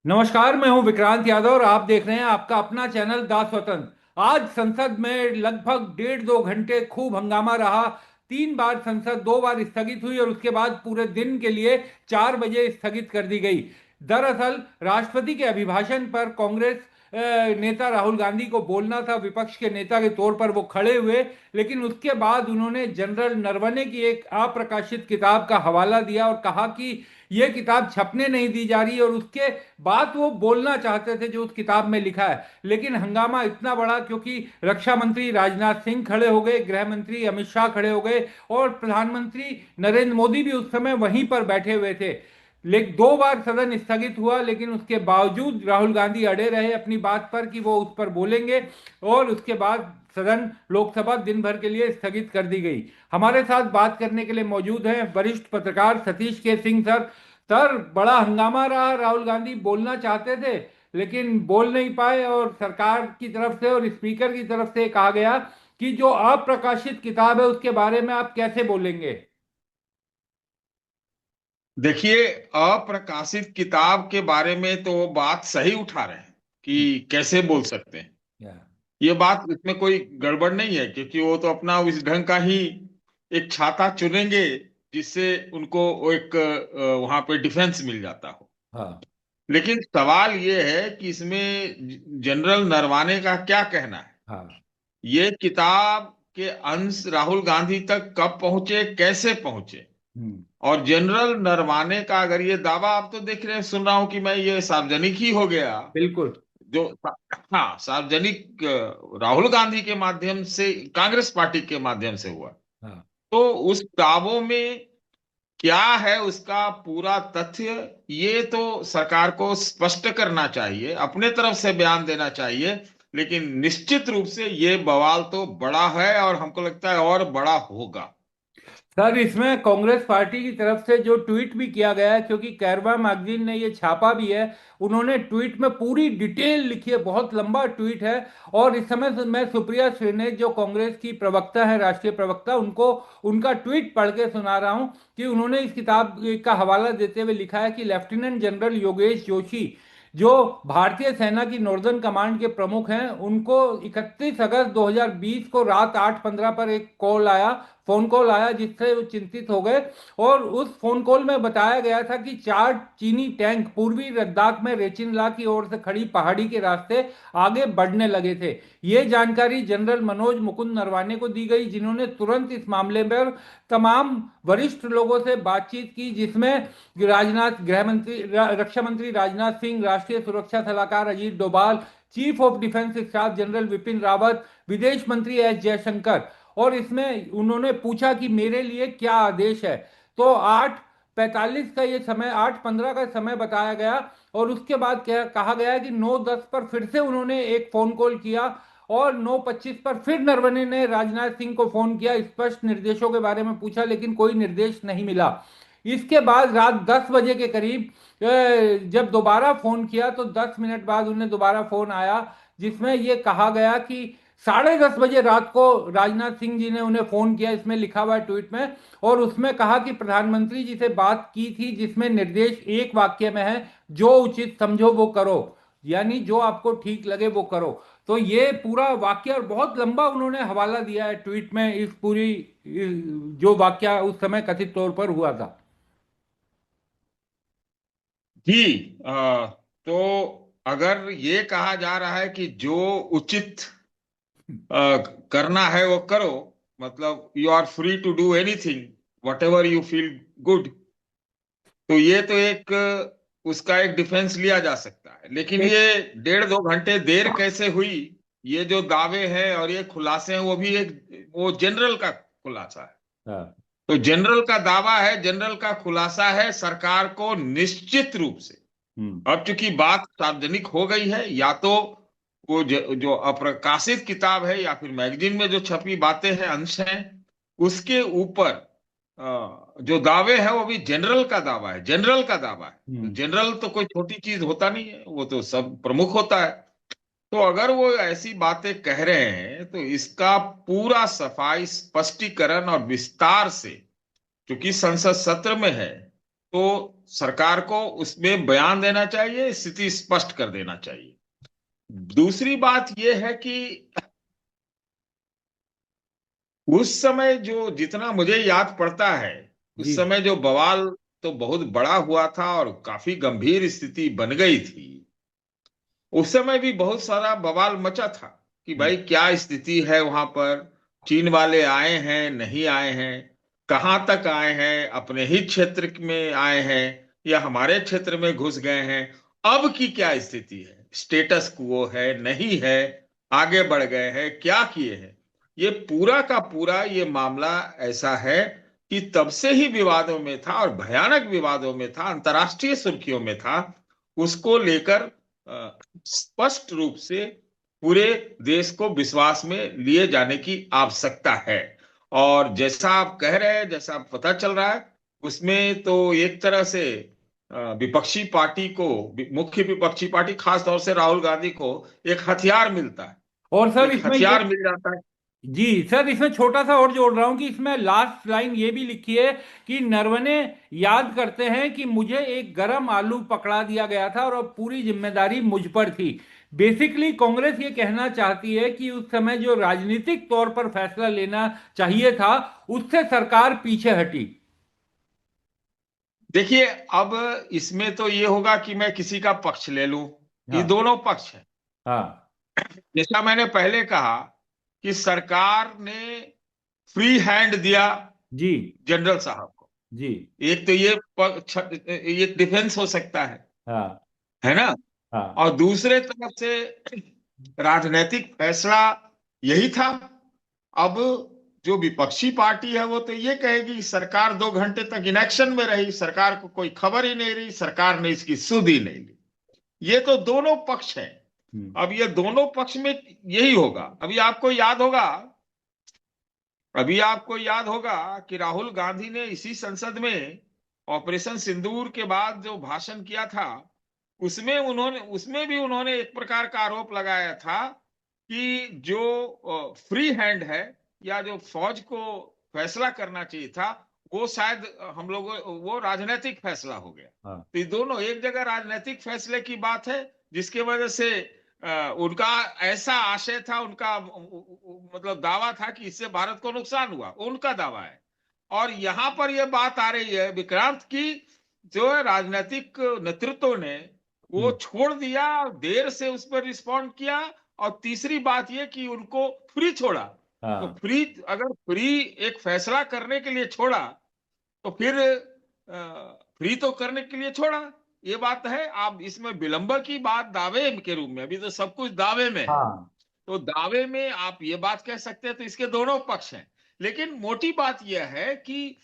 नमस्कार, मैं हूं विक्रांत यादव और आप देख रहे हैं आपका अपना चैनल दास वतन। आज संसद में लगभग 1.5-2 घंटे खूब हंगामा रहा। 3 बार संसद 2 बार स्थगित हुई और उसके बाद पूरे दिन के लिए 4 बजे स्थगित कर दी गई। दरअसल राष्ट्रपति के अभिभाषण पर कांग्रेस नेता राहुल गांधी को बोलना था, विपक्ष के नेता के तौर पर वो खड़े हुए, लेकिन उसके बाद उन्होंने जनरल नरवणे की एक अप्रकाशित किताब का हवाला दिया और कहा कि ये किताब छपने नहीं दी जा रही, और उसके बात वो बोलना चाहते थे जो उस किताब में लिखा है। लेकिन हंगामा इतना बड़ा क्योंकि रक्षा मंत्री राजनाथ सिंह खड़े हो गए, गृह मंत्री अमित शाह खड़े हो गए और प्रधानमंत्री नरेंद्र मोदी भी उस समय वहीं पर बैठे हुए थे। लेकिन 2 बार सदन स्थगित हुआ, लेकिन उसके बावजूद राहुल गांधी अड़े रहे अपनी बात पर कि वो उस पर बोलेंगे, और उसके बाद सदन लोकसभा दिन भर के लिए स्थगित कर दी गई। हमारे साथ बात करने के लिए मौजूद हैं वरिष्ठ पत्रकार सतीश के सिंह सर। सर, बड़ा हंगामा रहा, राहुल गांधी बोलना चाहते थे लेकिन बोल नहीं पाए, और सरकार की तरफ से और स्पीकर की तरफ से कहा गया कि जो अप्रकाशित किताब है उसके बारे में आप कैसे बोलेंगे। देखिए, अप्रकाशित किताब के बारे में तो वो बात सही उठा रहे हैं कि कैसे बोल सकते हैं। या, ये बात, इसमें कोई गड़बड़ नहीं है, क्योंकि वो तो अपना इस ढंग का ही एक छाता चुनेंगे जिससे उनको वो एक वहां पे डिफेंस मिल जाता हो। हाँ, लेकिन सवाल ये है कि इसमें जनरल नरवाने का क्या कहना है। हाँ, ये किताब के अंश राहुल गांधी तक कब पहुंचे, कैसे पहुंचे। हम्म, और जनरल नरवाने का अगर ये दावा, आप तो देख रहे हैं, सुन रहा हूं कि मैं ये सार्वजनिक ही हो गया। बिल्कुल, जो, हाँ, सार्वजनिक राहुल गांधी के माध्यम से, कांग्रेस पार्टी के माध्यम से हुआ। हाँ। तो उस दावों में क्या है, उसका पूरा तथ्य, ये तो सरकार को स्पष्ट करना चाहिए, अपने तरफ से बयान देना चाहिए। लेकिन निश्चित रूप से ये बवाल तो बड़ा है और हमको लगता है और बड़ा होगा। सर, इसमें कांग्रेस पार्टी की तरफ से जो ट्वीट भी किया गया है, क्योंकि कैरवा मैगजीन ने ये छापा भी है, उन्होंने ट्वीट में पूरी डिटेल लिखी है, बहुत लंबा ट्वीट है। और इस समय मैं सुप्रिया श्रीनेत जो कांग्रेस की प्रवक्ता है, राष्ट्रीय प्रवक्ता, उनको उनका ट्वीट पढ़ के सुना रहा हूं कि उन्होंने इस किताब का हवाला देते हुए लिखा है कि लेफ्टिनेंट जनरल योगेश जोशी, जो भारतीय सेना की नॉर्दर्न कमांड के प्रमुख हैं, उनको 31 अगस्त 2020 को रात 8:15 पर एक फोन कॉल आया जिससे वो चिंतित हो गए। और उस फोन कॉल में बताया गया था कि 4 चीनी टैंक पूर्वी लद्दाख में रेचिनला की ओर से खड़ी पहाड़ी के रास्ते आगे बढ़ने लगे थे। ये जानकारी जनरल मनोज मुकुंद नरवाने को दी गई, जिन्होंने तुरंत इस मामले पर तमाम वरिष्ठ लोगों से बातचीत की, जिसमें गृह मंत्री रक्षा मंत्री राजनाथ सिंह, राष्ट्रीय सुरक्षा सलाहकार Ajit Doval, chief of defence staff general Vipin Rawat, विदेश मंत्री एस जयशंकर। और इसमें उन्होंने पूछा कि मेरे लिए क्या आदेश है। तो 8:45 का ये समय, 8:15 का समय बताया गया। और उसके बाद क्या कहा गया है कि 9:10 पर फिर से उन्होंने एक फोन कॉल किया, और 9:25 पर फिर नरवणे ने राजनाथ सिंह को फोन किया, स्पष्ट निर्देशों के बारे में पूछा, लेकिन कोई निर्देश नहीं मिला। इसके बाद रात 10 बजे के करीब जब दोबारा फोन किया तो 10 मिनट बाद उन्हें दोबारा फोन आया, जिसमें यह कहा गया कि 10:30 बजे रात को राजनाथ सिंह जी ने उन्हें फोन किया, इसमें लिखा हुआ है ट्वीट में। और उसमें कहा कि प्रधानमंत्री जी से बात की थी, जिसमें निर्देश एक वाक्य में है, जो उचित समझो वो करो, यानी जो आपको ठीक लगे वो करो। तो ये पूरा वाक्य, और बहुत लंबा उन्होंने हवाला दिया है ट्वीट में इस पूरी जो वाक्य उस समय कथित तौर पर हुआ था। जी। तो अगर ये कहा जा रहा है कि जो उचित करना है वो करो, मतलब you are free to do anything, whatever you feel good, तो ये तो एक उसका एक डिफेंस लिया जा सकता है। लेकिन एक, ये 1.5-2 घंटे देर कैसे हुई, ये जो दावे हैं और ये खुलासे हैं, वो भी एक वो जनरल का खुलासा है। हाँ, तो जनरल का दावा है, जनरल का खुलासा है, सरकार को निश्चित रूप से, हम्म, अब चूंकि बात सार्वजनिक हो गई है, या तो वो जो अप्रकाशित किताब है या फिर मैगजीन में जो छपी बातें हैं, अंश हैं, उसके ऊपर जो दावे हैं वो भी जनरल का दावा है, जनरल का दावा है। तो हम्म। जनरल तो कोई छोटी चीज होता नहीं है, वो तो सब प्रमुख होता है। तो अगर वो ऐसी बातें कह रहे हैं तो इसका पूरा सफाई स्पष्टीकरण और विस्तार से, क्योंकि संसद सत्र में है, तो सरकार को उसमें बयान देना चाहिए, स्थिति स्पष्ट कर देना चाहिए। दूसरी बात यह है कि उस समय जो जितना मुझे याद पड़ता है, जी उस समय जो बवाल तो बहुत बड़ा हुआ था और काफी गंभीर स्थिति बन गई थी। उस समय भी बहुत सारा बवाल मचा था कि भाई क्या स्थिति है वहां पर, चीन वाले आए हैं नहीं आए हैं, कहाँ तक आए हैं, अपने ही क्षेत्र में आए हैं या हमारे क्षेत्र में घुस गए हैं, अब की क्या स्थिति है, स्टेटस क्वो है नहीं है, आगे बढ़ गए हैं क्या किए हैं। ये पूरा का पूरा ये मामला ऐसा है कि तब से ही विवादों में था और भयानक विवादों में था, अंतर्राष्ट्रीय सुर्खियों में था। उसको लेकर स्पष्ट रूप से पूरे देश को विश्वास में लिए जाने की आवश्यकता है। और जैसा आप कह रहे हैं, जैसा पता चल रहा है, उसमें तो एक तरह से विपक्षी पार्टी को, मुख्य विपक्षी पार्टी खास तौर से राहुल गांधी को एक हथियार मिलता है, और सर एक इसमें ये, हथियार मिल जाता है। जी सर इसमें छोटा सा और जोड़ रहा हूं कि इसमें लास्ट लाइन ये भी लिखी है कि नरवणे याद करते हैं कि मुझे एक गरम आलू पकड़ा दिया गया था और अब पूरी जिम्मेदारी मुझ पर थी। बेसिकली कांग्रेस ये कहना चाहती है कि उस समय जो राजनीतिक तौर पर फैसला लेना चाहिए था, उससे सरकार पीछे हटी। देखिए, अब इसमें तो ये होगा कि मैं किसी का पक्ष ले लूं। ये हाँ दोनों पक्ष है। हाँ। जैसा मैंने पहले कहा कि सरकार ने फ्री हैंड दिया जी जनरल साहब को। जी। एक तो ये एक डिफेंस हो सकता हाँ है ना। हाँ। और दूसरे तरफ से राजनीतिक फैसला यही था। अब जो विपक्षी पार्टी है वो तो ये कहेगी सरकार 2 घंटे तक इनेक्शन में रही, सरकार को कोई खबर ही नहीं रही, सरकार ने इसकी सुध ही नहीं ली। ये तो दोनों पक्ष हैं। हम्म अब ये दोनों पक्ष में यही होगा। अभी आपको याद होगा कि राहुल गांधी ने इसी संसद में ऑपरेशन सिंदूर के बाद जो भाषण किया था, उसमें भी उन्होंने एक प्रकार का आरोप लगाया था कि जो फ्री हैंड है या जो फौज को फैसला करना चाहिए था, वो शायद हम लोग वो राजनीतिक फैसला हो गया। हाँ तो ये दोनों एक जगह राजनीतिक फैसले की बात है, जिसकी वजह से उनका ऐसा आशय था, उनका मतलब दावा था कि इससे भारत को नुकसान हुआ, उनका दावा है। और यहां पर यह बात आ रही है विक्रांत की, जो है राजनीतिक नेतृत्व ने वो हम्म। छोड़ दिया, देर से उस पर रिस्पॉन्ड किया। और तीसरी बात यह कि उनको फ्री छोड़ा। तो हाँ अगर फ्री एक फैसला करने के लिए छोड़ा, तो फिर फ्री तो करने के लिए छोड़ा, ये बात है। आप इसमें विलंब की बात दावे के रूप में, अभी तो सब कुछ दावे में है, हाँ। तो दावे में आप ये बात कह सकते हैं। तो इसके दोनों पक्ष हैं। लेकिन मोटी बात यह है कि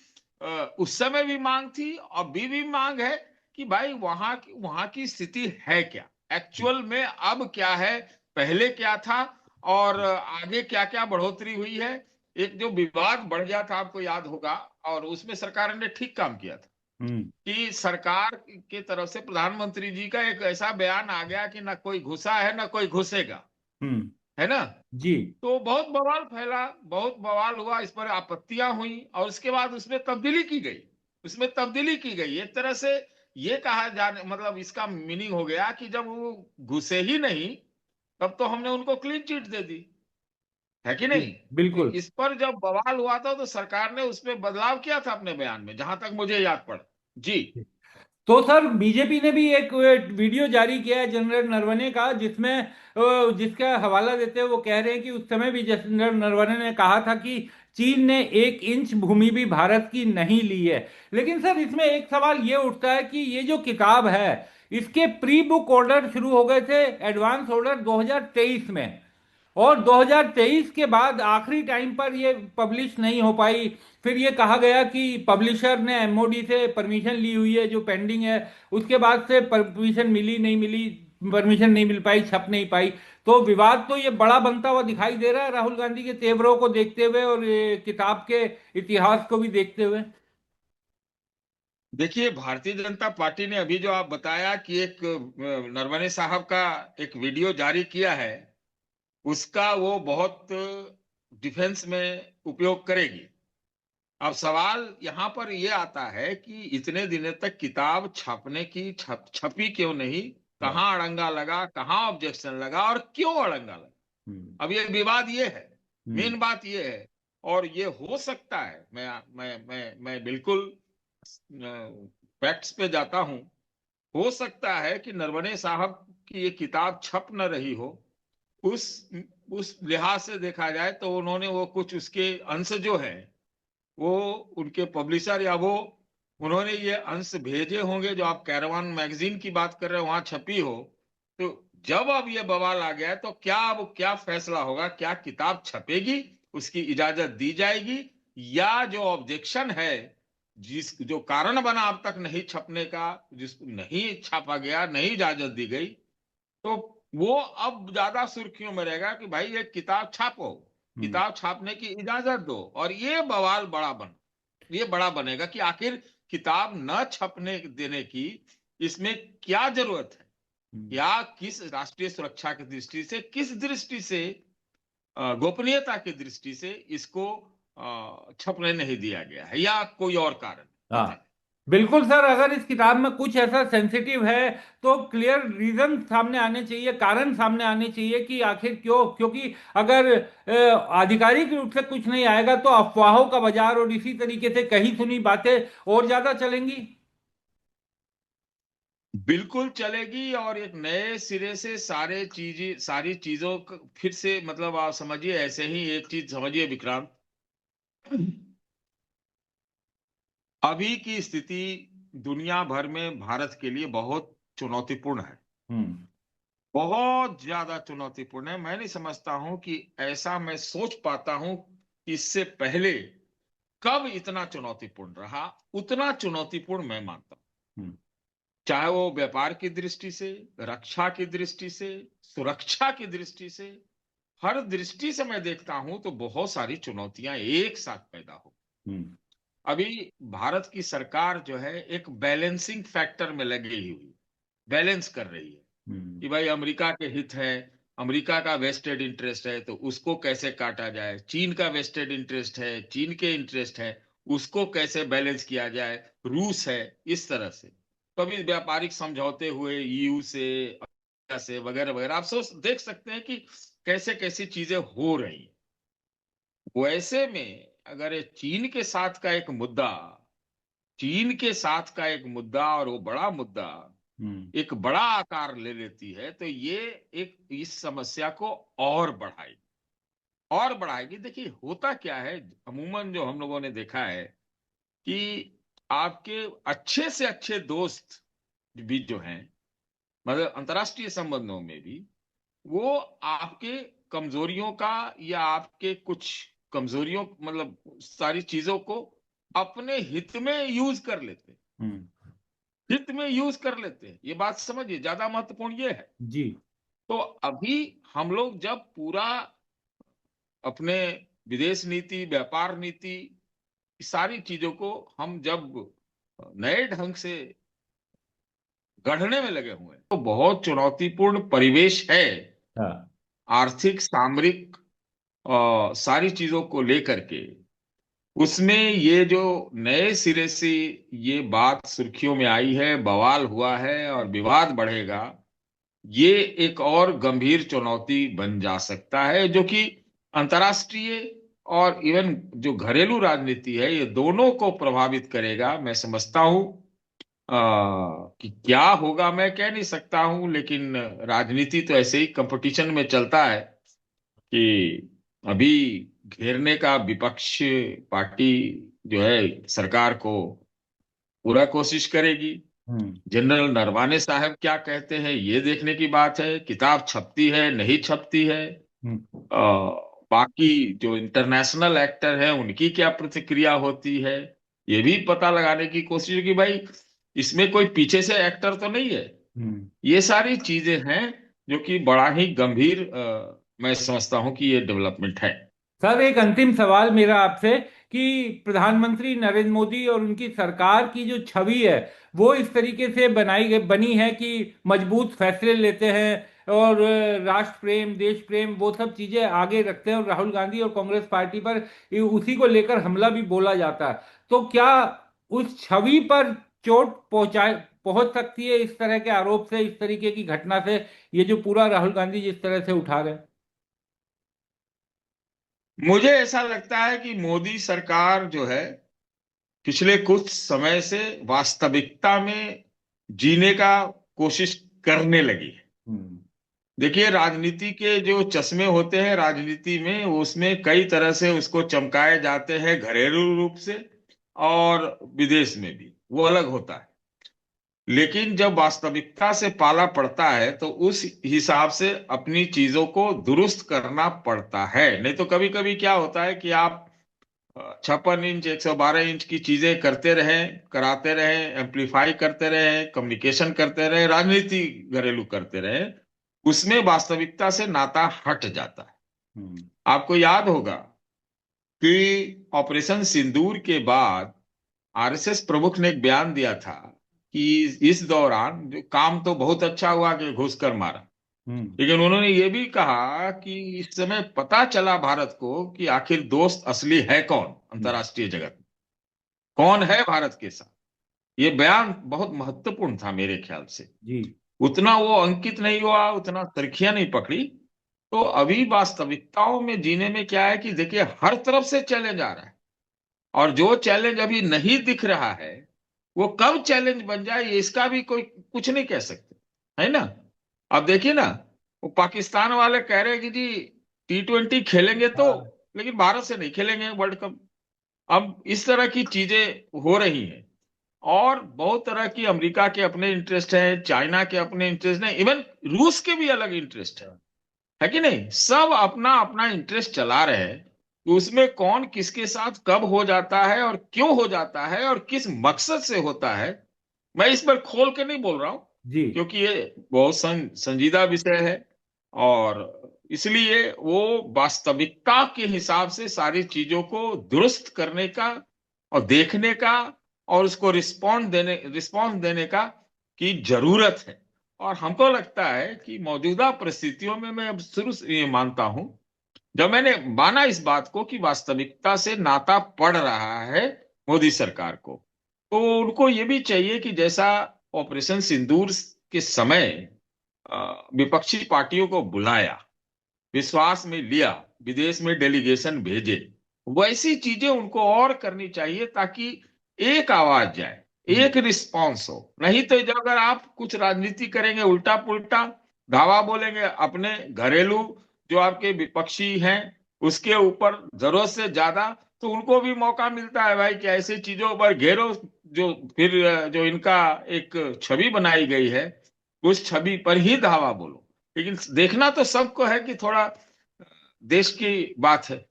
उस समय भी मांग थी, अभी भी मांग है कि भाई वहां की स्थिति है क्या, एक्चुअल में अब क्या है, पहले क्या था, और आगे क्या क्या बढ़ोतरी हुई है। एक जो विवाद बढ़ गया था, आपको याद होगा, और उसमें सरकार ने ठीक काम किया था हम्म कि सरकार की तरफ से प्रधानमंत्री जी का एक ऐसा बयान आ गया कि ना कोई घुसा है ना कोई घुसेगा, हम्म। है ना। जी तो बहुत बवाल फैला, बहुत बवाल हुआ, इस पर आपत्तियां हुई, और उसके बाद उसमें तब्दीली की गई। एक तरह से ये कहा जाने मतलब इसका मीनिंग हो गया कि जब वो घुसे ही नहीं, तब तो हमने उनको क्लीन चिट दे दी, है कि जी नहीं। तो बिल्कुल। इस पर जब बवाल हुआ था, तो सरकार ने उसमें बदलाव किया था अपने बयान में, जहां तक मुझे याद पड़ा। जी। तो सर बीजेपी ने भी एक वीडियो जारी किया है जनरल नरवणे का, जिसमें जिसका हवाला देते हुए वो कह रहे हैं कि उस समय भी जनरल नरवणे ने कहा था कि चीन ने 1 इंच भूमि भी भारत की नहीं ली है। लेकिन सर इसमें एक सवाल ये उठता है कि ये जो किताब है, इसके प्री बुक ऑर्डर शुरू हो गए थे, एडवांस ऑर्डर 2023 में, और 2023 के बाद आखिरी टाइम पर ये पब्लिश नहीं हो पाई। फिर ये कहा गया कि पब्लिशर ने एमओडी से परमिशन ली हुई है जो पेंडिंग है, उसके बाद से परमिशन मिली नहीं मिली, परमिशन नहीं मिल पाई, छप नहीं पाई। तो विवाद तो ये बड़ा बनता हुआ दिखाई दे रहा है राहुल गांधी के तेवरों को देखते हुए और ये किताब के इतिहास को भी देखते हुए। देखिए, भारतीय जनता पार्टी ने अभी जो आप बताया कि एक नरवणे साहब का एक वीडियो जारी किया है, उसका वो बहुत डिफेंस में उपयोग करेगी। अब सवाल यहाँ पर ये आता है कि इतने दिनों तक किताब छपने की छपी क्यों नहीं, हाँ। कहाँ अड़ंगा लगा, कहाँ ऑब्जेक्शन लगा और क्यों अड़ंगा लगा। हम्म। अब ये विवाद ये है, हम्म। मेन बात ये है। और ये हो सकता है, मैं बिल्कुल फैक्ट्स पे जाता हूं। हो सकता है कि नरवणे साहब की ये किताब छप न रही हो। उस उस लिहाज से देखा जाए तो उन्होंने वो कुछ उसके अंश जो है, वो उनके पब्लिशर या वो उन्होंने ये अंश भेजे होंगे, जो आप कैरवान मैगजीन की बात कर रहे हो वहां छपी हो। तो जब अब ये बवाल आ गया है, तो क्या अब क्या फैसला होगा, क्या किताब छपेगी, उसकी इजाजत दी जाएगी, या जो ऑब्जेक्शन है, जिस जो कारण बना अब तक नहीं छपने का, जिसको नहीं छापा गया, नहीं इजाजत दी गई, तो वो अब ज्यादा सुर्खियों में रहेगा कि भाई ये किताब छापो, हम्म। किताब छापने की इजाजत दो। और ये बड़ा बनेगा कि आखिर किताब न छपने देने की इसमें क्या जरूरत है, हम्म। या किस राष्ट्रीय सुरक्षा की दृष्टि से, किस दृष्टि से, गोपनीयता की दृष्टि से इसको छपने नहीं दिया गया है, या कोई और कारण हाँ, बताएं। बिल्कुल सर, अगर इस किताब में कुछ ऐसा सेंसिटिव है तो क्लियर रीजन सामने आने चाहिए, कारण सामने आने चाहिए कि आखिर क्यों। क्योंकि अगर आधिकारिक रूप से कुछ नहीं आएगा तो अफवाहों का बाजार और इसी तरीके से कही सुनी बातें और ज्यादा चलेंगी। बिल्कुल चलेगी, और एक नए सिरे से सारी चीजों फिर से, मतलब आप समझिए, ऐसे ही एक चीज समझिए विक्रांत, अभी की स्थिति दुनिया भर में भारत के लिए बहुत चुनौतीपूर्ण है। हम्म। बहुत ज्यादा चुनौतीपूर्ण है। मैं नहीं समझता हूं कि ऐसा मैं सोच पाता हूं कि इससे पहले कब इतना चुनौतीपूर्ण रहा। उतना चुनौतीपूर्ण मैं मानता हूं, हम्म। चाहे वो व्यापार की दृष्टि से, रक्षा की दृष्टि से, सुरक्षा की दृष्टि से, हर दृष्टि से मैं देखता हूं तो बहुत सारी चुनौतियां एक साथ पैदा हो। हम्म। अभी भारत की सरकार जो है एक बैलेंसिंग फैक्टर में लगी हुई, बैलेंस कर रही है हम्म। कि भाई अमेरिका के हित है, अमेरिका का वेस्टेड इंटरेस्ट है तो उसको कैसे काटा जाए, चीन का वेस्टेड इंटरेस्ट है, चीन के इंटरेस्ट है, उसको कैसे बैलेंस किया जाए, रूस है, इस तरह से कभी व्यापारिक समझौते हुए ईयू से वगैरह वगैरह। आप सोच देख सकते हैं कि कैसे कैसी चीजें हो रही हैं। वैसे में अगर ये चीन के साथ का एक मुद्दा, और वो बड़ा मुद्दा हम्म। एक बड़ा आकार ले लेती है, तो ये एक इस समस्या को और बढ़ाएगी। देखिए होता क्या है, अमूमन जो हम लोगों ने देखा है कि आपके अच्छे से अच्छे दोस्त भी जो हैं, मतलब अंतर्राष्ट्रीय संबंधों में भी, वो आपके कमजोरियों का या आपके कुछ कमजोरियों, मतलब सारी चीजों को अपने हम्म। हित में यूज कर लेते हैं। ये बात समझिए, ज्यादा महत्वपूर्ण ये है। जी। तो अभी हम लोग जब पूरा अपने विदेश नीति, व्यापार नीति, इस सारी चीजों को हम जब नए ढंग से गढ़ने में लगे हुए हैं, तो बहुत चुनौतीपूर्ण परिवेश है, हाँ। आर्थिक, सामरिक, सारी चीजों को लेकर के। उसमें ये जो नए सिरे से ये बात सुर्खियों में आई है, बवाल हुआ है और विवाद बढ़ेगा, ये एक और गंभीर चुनौती बन जा सकता है, जो कि अंतर्राष्ट्रीय और इवन जो घरेलू राजनीति है, ये दोनों को प्रभावित करेगा। मैं समझता हूं कि क्या होगा मैं कह नहीं सकता हूं, लेकिन राजनीति तो ऐसे ही कंपटीशन में चलता है कि अभी घेरने का विपक्ष पार्टी जो है सरकार को पूरा कोशिश करेगी। हम्म। जनरल नरवाने साहब क्या कहते हैं ये देखने की बात है, किताब छपती है नहीं छपती है। हम्म। बाकी जो इंटरनेशनल एक्टर हैं उनकी क्या प्रतिक्रिया होती है, ये भी पता लगाने की कोशिश की भाई इसमें कोई पीछे से एक्टर तो नहीं है। हम्म। ये सारी चीजें हैं जो कि बड़ा ही गंभीर, मैं समझता हूं कि ये डेवलपमेंट है। सर, एक अंतिम सवाल मेरा आपसे कि प्रधानमंत्री नरेंद्र मोदी और उनकी सरकार की जो छवि है वो इस तरीके से बनी है कि मजबूत फैसले लेते हैं, और राष्ट्र प्रेम, देश प्रेम, वो सब चीजें आगे रखते हैं और राहुल गांधी और कांग्रेस पार्टी पर उसी को लेकर हमला भी बोला जाता है। तो क्या उस छवि पर चोट पहुंच सकती है इस तरह के आरोप से, इस तरीके की घटना से, ये जो पूरा राहुल गांधी जिस तरह से उठा रहे हैं? मुझे ऐसा लगता है कि मोदी सरकार जो है पिछले कुछ समय से वास्तविकता में जीने का कोशिश करने लगी है। हम्म। देखिए, राजनीति के जो चश्मे होते हैं राजनीति में, उसमें कई तरह से उसको चमकाए जाते हैं, घरेलू रूप से और विदेश में भी, वो अलग होता है। लेकिन जब वास्तविकता से पाला पड़ता है तो उस हिसाब से अपनी चीजों को दुरुस्त करना पड़ता है। नहीं तो कभी कभी क्या होता है कि आप 56 इंच 112 इंच की चीजें करते रहें, कराते रहें, एम्पलीफाई करते रहें, कम्युनिकेशन करते रहें, राजनीति घरेलू करते रहें, उसमें वास्तविकता से नाता हट जाता है। आपको याद होगा कि ऑपरेशन सिंदूर के बाद आरएसएस प्रमुख ने एक बयान दिया था कि इस दौरान जो काम तो बहुत अच्छा हुआ कि घुसकर मारा, लेकिन उन्होंने ये भी कहा कि इस समय पता चला भारत को कि आखिर दोस्त असली है कौन अंतर्राष्ट्रीय जगत में, कौन है भारत के साथ। ये बयान बहुत महत्वपूर्ण था मेरे ख्याल से। जी। उतना वो अंकित नहीं हुआ, उतना सुर्खियां नहीं पकड़ी। तो अभी वास्तविकताओं में जीने में क्या है कि देखिए, हर तरफ से चैलेंज आ रहा है, और जो चैलेंज अभी नहीं दिख रहा है वो कब चैलेंज बन जाए इसका भी कोई कुछ नहीं कह सकते, है ना। अब देखिए ना, वो पाकिस्तान वाले कह रहे हैं कि जी T20 खेलेंगे तो, हाँ। लेकिन भारत से नहीं खेलेंगे वर्ल्ड कप। अब इस तरह की चीजें हो रही हैं, और बहुत तरह की, अमेरिका के अपने इंटरेस्ट है, चाइना के अपने इंटरेस्ट है, इवन रूस के भी अलग इंटरेस्ट है कि नहीं। सब अपना अपना इंटरेस्ट चला रहे हैं, तो उसमें कौन किसके साथ कब हो जाता है और क्यों हो जाता है और किस मकसद से होता है, मैं इस पर खोल के नहीं बोल रहा हूं, जी। क्योंकि ये बहुत संजीदा विषय है। और इसलिए वो वास्तविकता के हिसाब से सारी चीजों को दुरुस्त करने का और देखने का और उसको रिस्पॉन्स देने का की जरूरत है। और हमको लगता है कि मौजूदा परिस्थितियों में, मैं अब शुरू से ये मानता हूं, जब मैंने माना इस बात को कि वास्तविकता से नाता पड़ रहा है मोदी सरकार को, तो उनको ये भी चाहिए कि जैसा ऑपरेशन सिंदूर के समय विपक्षी पार्टियों को बुलाया, विश्वास में लिया, विदेश में डेलीगेशन भेजे, वैसी चीजें उनको और करनी चाहिए, ताकि एक आवाज जाए, एक रिस्पांस हो। नहीं तो जब अगर आप कुछ राजनीति करेंगे उल्टा पुल्टा, धावा बोलेंगे अपने घरेलू जो आपके विपक्षी हैं उसके ऊपर जरूरत से ज्यादा, तो उनको भी मौका मिलता है भाई कि ऐसी चीजों पर घेरो, जो फिर जो इनका एक छवि बनाई गई है उस छवि पर ही धावा बोलो। लेकिन देखना तो सबको है कि थोड़ा देश की बात है।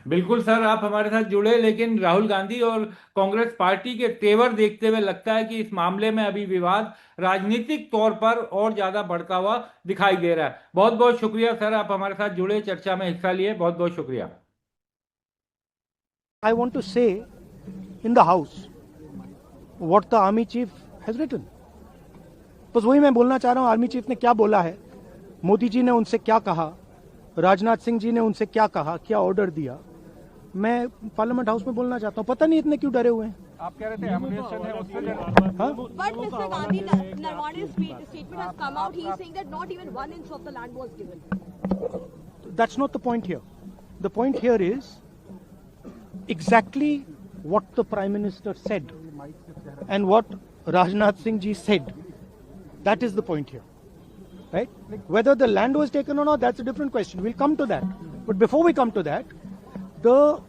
बिल्कुल सर, आप हमारे साथ जुड़े, लेकिन राहुल गांधी और कांग्रेस पार्टी के तेवर देखते हुए लगता है कि इस मामले में अभी विवाद राजनीतिक तौर पर और ज्यादा बढ़ता हुआ दिखाई दे रहा है। बहुत बहुत शुक्रिया सर, आप हमारे साथ जुड़े, चर्चा में हिस्सा लिए, बहुत बहुत शुक्रिया। I want to say in the house what the army chief has written. बस वही मैं बोलना चाह रहा हूं, आर्मी चीफ ने क्या बोला है, मोदी जी ने उनसे क्या कहा, राजनाथ सिंह जी ने उनसे क्या कहा, क्या ऑर्डर दिया, मैं पार्लियामेंट हाउस में बोलना चाहता हूं। पता नहीं इतने क्यों डरे हुए हैं। आप कह रहे थे एमुनेशन है उससे डरे। हाँ? But Mr. Gandhi, Narwane's statement has come out. He is saying that not even 1 inch of the land was given. That's not the point here. The point here is exactly what the Prime Minister said and what Rajnath Singh ji said. That is the point here, right? Whether the land was taken or not, that's a different question. We'll come to that. But before we come to that, the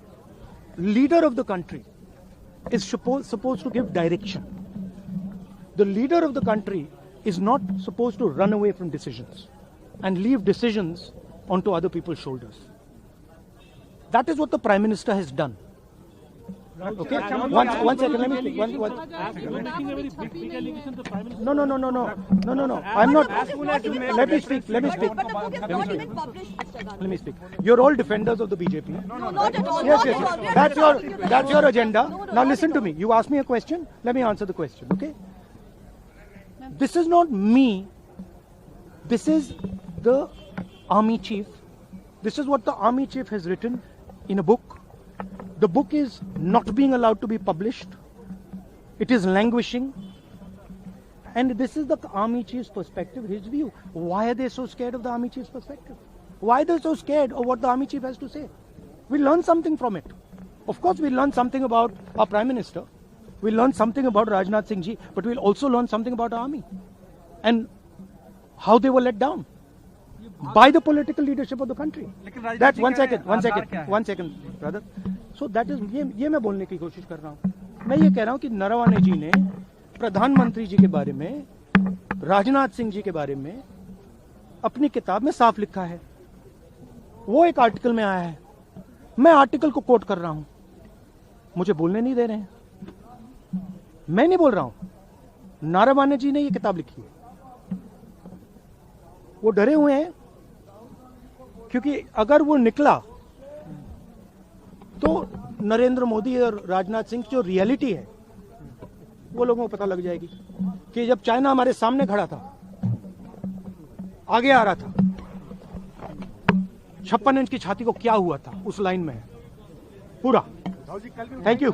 leader of the country is supposed to give direction. The leader of the country is not supposed to run away from decisions and leave decisions onto other people's shoulders. That is what the Prime Minister has done. Okay, one second, let me speak. No. I'm not. Let me speak. But the book is not even published, Mr. Gandhi. Let me speak. You're all defenders of the BJP. No, not at all. Yes. Not at all. That's your agenda. No, Now listen to me. You asked me a question. Let me answer the question. Okay. This is not me This is the army chief. This is what the army chief has written in a book. The book is not being allowed to be published. It is languishing. And this is the army chief's perspective, his view. Why are they so scared of the army chief's perspective? Why are they so scared of what the army chief has to say? We learn something from it. Of course, we learn something about our Prime Minister. We learn something about Rajnath Singh ji, but we'll also learn something about our army and how they were let down by the political leadership of the country. That's one second, brother. So that is ये मैं बोलने की कोशिश कर रहा हूँ. मैं ये कह रहा हूँ कि नरवणे जी ने प्रधानमंत्री जी के बारे में, राजनाथ सिंह जी के बारे में अपनी किताब में साफ लिखा है. वो एक आर्टिकल में आया है. मैं आर्टिकल को कोट कर रहा हूं. मुझे बोलने नहीं दे रहे हैं. मैं नहीं बोल रहा हूं. नारावाने जी ने ये किताब लिखी है. वो डरे हुए हैं क्योंकि अगर वो निकला तो नरेंद्र मोदी और राजनाथ सिंह की जो रियलिटी है वो लोगों को पता लग जाएगी कि जब चाइना हमारे सामने खड़ा था, आगे आ रहा था, 56 इंच की छाती को क्या हुआ था, उस लाइन में है पूरा. Thank you.